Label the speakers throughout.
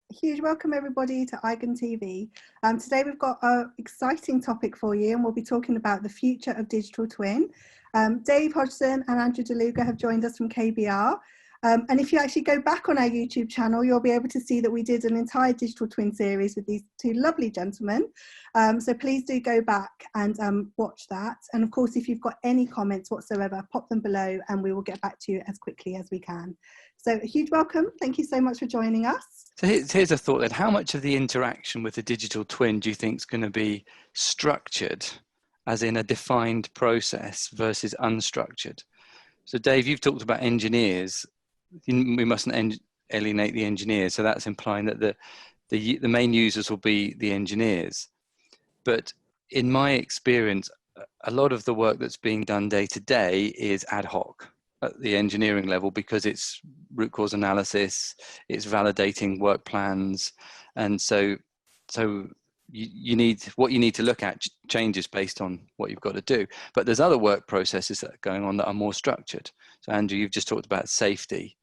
Speaker 1: Huge welcome everybody to Eigen TV. Today we've got an exciting topic for you and we'll be talking about the future of digital twin. Dave Hodgson and Andrew Delugar have joined us from KBR. And if you actually go back on our YouTube channel, you'll be able to see that we did an entire digital twin series with these two lovely gentlemen. So please do go back and watch that. And of course, if you've got any comments whatsoever, pop them below and we will get back to you as quickly as we can. So a huge welcome. Thank you so much for joining us.
Speaker 2: So here's a thought then. How much of the interaction with the digital twin do you think is going to be structured, as in a defined process, versus unstructured? So Dave, you've talked about engineers. We mustn't alienate the engineers. So that's implying that the main users will be the engineers. But in my experience, a lot of the work that's being done day to day is ad hoc at the engineering level, because it's root cause analysis, it's validating work plans. And so you need, what you need to look at changes based on what you've got to do. But there's other work processes that are going on that are more structured. So Andrew, you've just talked about safety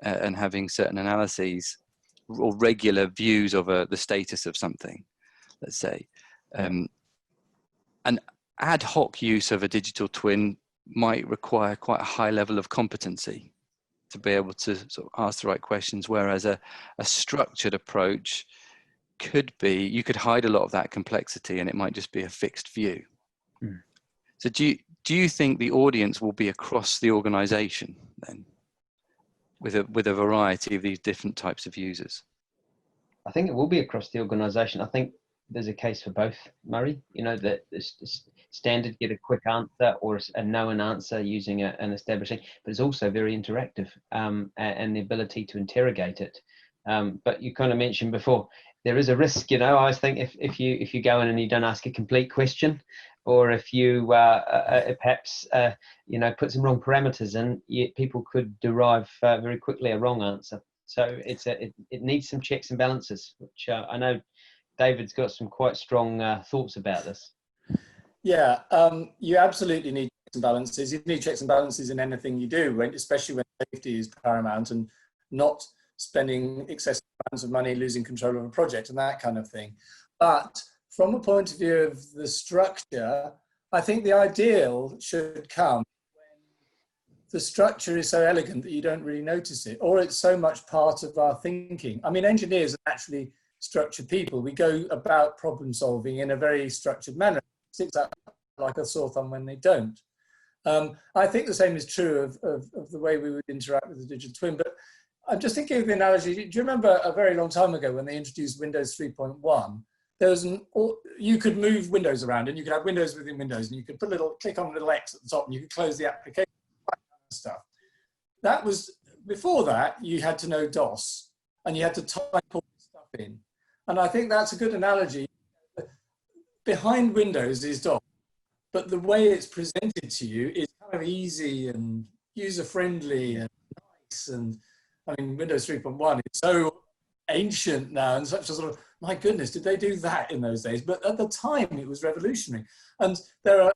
Speaker 2: and having certain analyses or regular views of the status of something, let's say. An ad hoc use of a digital twin might require quite a high level of competency to be able to sort of ask the right questions, whereas a structured approach could be, you could hide a lot of that complexity and it might just be a fixed view. So do you think the audience will be across the organization then, with a variety of these different types of users?
Speaker 3: I think it will be across the organization. I think there's a case for both, Murray. You know, that standard get a quick answer or a known answer using an establishing, but it's also very interactive and the ability to interrogate it. But you kind of mentioned before, there is a risk. You know, I always think if you go in and you don't ask a complete question, or if you perhaps you know, put some wrong parameters in, people could derive very quickly a wrong answer. So it needs some checks and balances, which I know David's got some quite strong thoughts about this. Yeah, you absolutely need checks and balances. You need checks and balances in anything you do, especially when safety is paramount and not spending excessive amounts of money, losing control of a project and that kind of thing. But from a point of view of the structure, I think the ideal should come when the structure is so elegant that you don't really notice it, or it's so much part of our thinking. I mean, engineers are actually structured people. We go about problem solving in a very structured manner. It sticks out like a sore thumb when they don't. I think the same is true of the way we would interact with the digital twin. But I'm just thinking of the analogy. Do you remember a very long time ago when they introduced Windows 3.1? There was you could move windows around and you could have windows within windows and you could click on a little X at the top and you could close the application and stuff. That was, before that, you had to know DOS and you had to type all the stuff in. And I think that's a good analogy. Behind Windows is DOS, but the way it's presented to you is kind of easy and user-friendly and nice. And I mean, Windows 3.1 is so ancient now and such a sort of, my goodness, did they do that in those days? But at the time, it was revolutionary. And there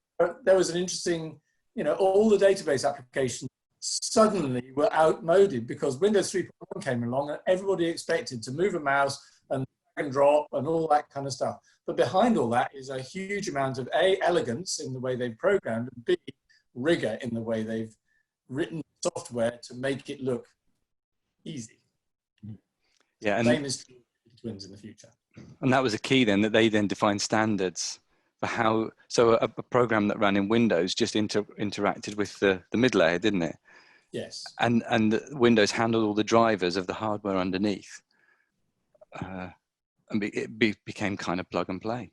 Speaker 3: was an interesting, you know, all the database applications suddenly were outmoded because Windows 3.1 came along and everybody expected to move a mouse and drag and drop and all that kind of stuff. But behind all that is a huge amount of A, elegance in the way they've programmed, and B, rigor in the way they've written software to make it look easy. Yeah, and same as twins in the future.
Speaker 2: And that was a key then, that they then defined standards for how, so a program that ran in Windows just interacted with the mid layer, didn't it?
Speaker 3: Yes.
Speaker 2: And Windows handled all the drivers of the hardware underneath. And it became kind of plug and play.